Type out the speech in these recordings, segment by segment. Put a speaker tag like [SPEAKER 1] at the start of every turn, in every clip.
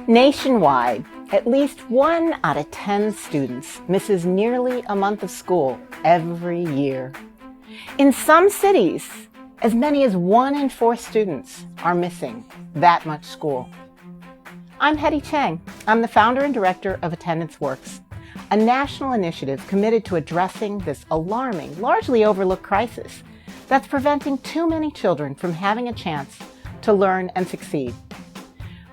[SPEAKER 1] Nationwide, at least 1 out of 10 students misses nearly a month of school every year. In some cities, as many as 1 in 4 students are missing that much school. I'm Hetty Chang. I'm the founder and director of Attendance Works, a national initiative committed to addressing this alarming, largely overlooked crisis that's preventing too many children from having a chance to learn and succeed.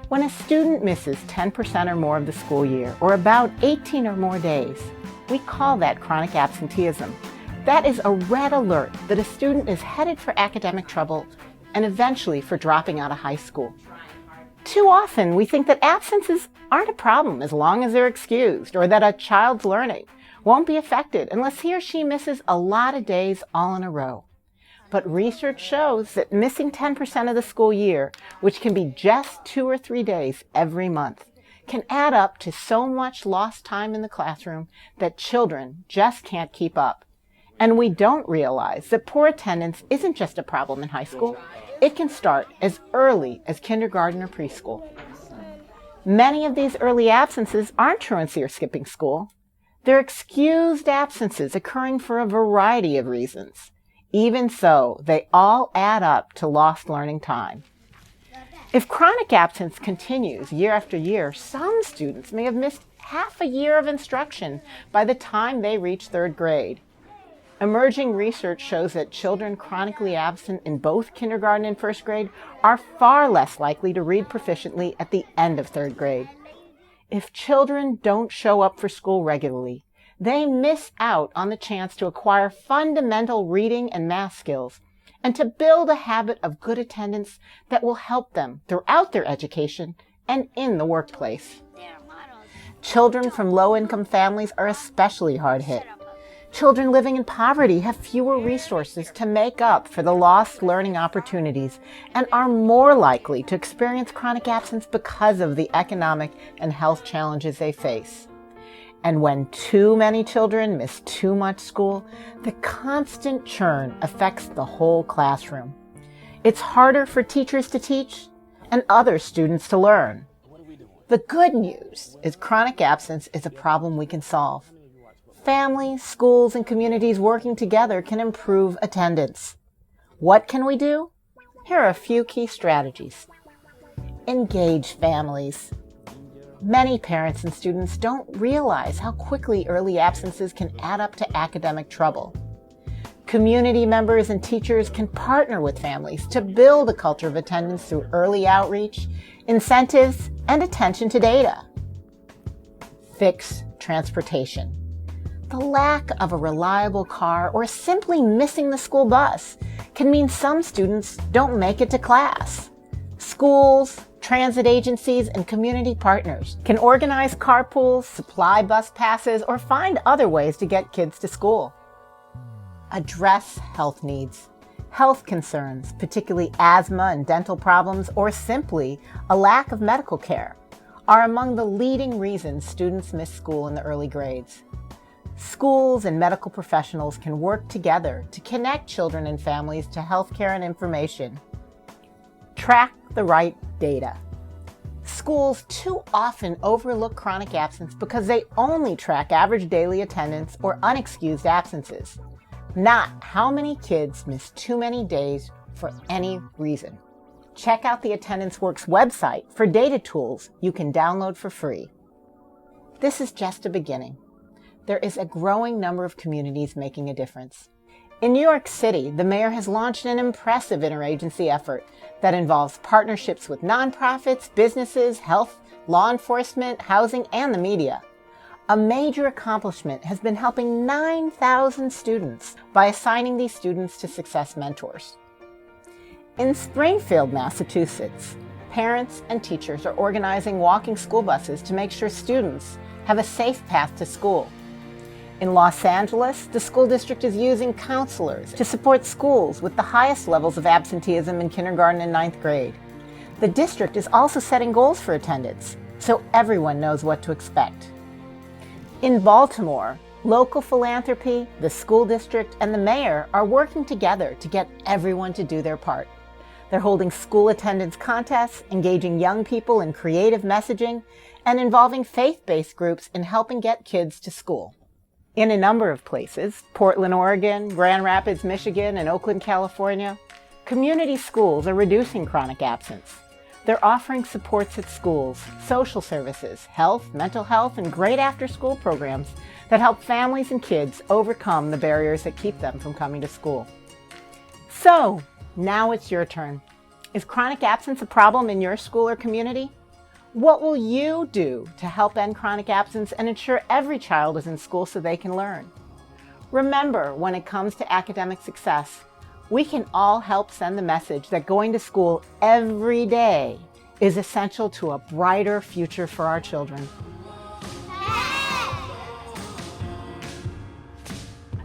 [SPEAKER 1] When a student misses 10% or more of the school year, or about 18 or more days, we call that chronic absenteeism. That is a red alert that a student is headed for academic trouble and eventually for dropping out of high school. Too often, we think that absences aren't a problem as long as they're excused, or that a child's learning won't be affected unless he or she misses a lot of days all in a row. But research shows that missing 10% of the school year, which can be just 2 or 3 days every month, can add up to so much lost time in the classroom that children just can't keep up. And we don't realize that poor attendance isn't just a problem in high school. It can start as early as kindergarten or preschool. Many of these early absences aren't truancy or skipping school. They're excused absences occurring for a variety of reasons. Even so, they all add up to lost learning time. If chronic absence continues year after year, some students may have missed half a year of instruction by the time they reach 3rd grade. Emerging research shows that children chronically absent in both kindergarten and 1st grade are far less likely to read proficiently at the end of 3rd grade. If children don't show up for school regularly, they miss out on the chance to acquire fundamental reading and math skills and to build a habit of good attendance that will help them throughout their education and in the workplace. Children from low-income families are especially hard hit. Children living in poverty have fewer resources to make up for the lost learning opportunities and are more likely to experience chronic absence because of the economic and health challenges they face. And when too many children miss too much school, the constant churn affects the whole classroom. It's harder for teachers to teach and other students to learn. The good news is chronic absence is a problem we can solve. Families, schools, and communities working together can improve attendance. What can we do? Here are a few key strategies. Engage families. Many parents and students don't realize how quickly early absences can add up to academic trouble. Community members and teachers can partner with families to build a culture of attendance through early outreach, incentives, and attention to data. Fix transportation. The lack of a reliable car or simply missing the school bus can mean some students don't make it to class. Schools, transit agencies, and community partners can organize carpools, supply bus passes, or find other ways to get kids to school. Address health needs. Health concerns, particularly asthma and dental problems, or simply a lack of medical care, are among the leading reasons students miss school in the early grades. Schools and medical professionals can work together to connect children and families to healthcare and information. Track the right data. Schools too often overlook chronic absence because they only track average daily attendance or unexcused absences, not how many kids miss too many days for any reason. Check out the Attendance Works website for data tools you can download for free. This is just a beginning. There is a growing number of communities making a difference. In New York City, the mayor has launched an impressive interagency effort that involves partnerships with nonprofits, businesses, health, law enforcement, housing, and the media. A major accomplishment has been helping 9,000 students by assigning these students to Success Mentors. In Springfield, Massachusetts, parents and teachers are organizing walking school buses to make sure students have a safe path to school. In Los Angeles, the school district is using counselors to support schools with the highest levels of absenteeism in kindergarten and 9th grade. The district is also setting goals for attendance, so everyone knows what to expect. In Baltimore, local philanthropy, the school district, and the mayor are working together to get everyone to do their part. They're holding school attendance contests, engaging young people in creative messaging, and involving faith-based groups in helping get kids to school. In a number of places, Portland, Oregon, Grand Rapids, Michigan, and Oakland, California, community schools are reducing chronic absence. They're offering supports at schools, social services, health, mental health, and great after-school programs that help families and kids overcome the barriers that keep them from coming to school. So, now it's your turn. Is chronic absence a problem in your school or community? What will you do to help end chronic absence and ensure every child is in school so they can learn? Remember, when it comes to academic success, we can all help send the message that going to school every day is essential to a brighter future for our children.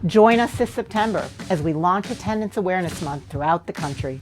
[SPEAKER 1] Join us this September as we launch Attendance Awareness Month throughout the country.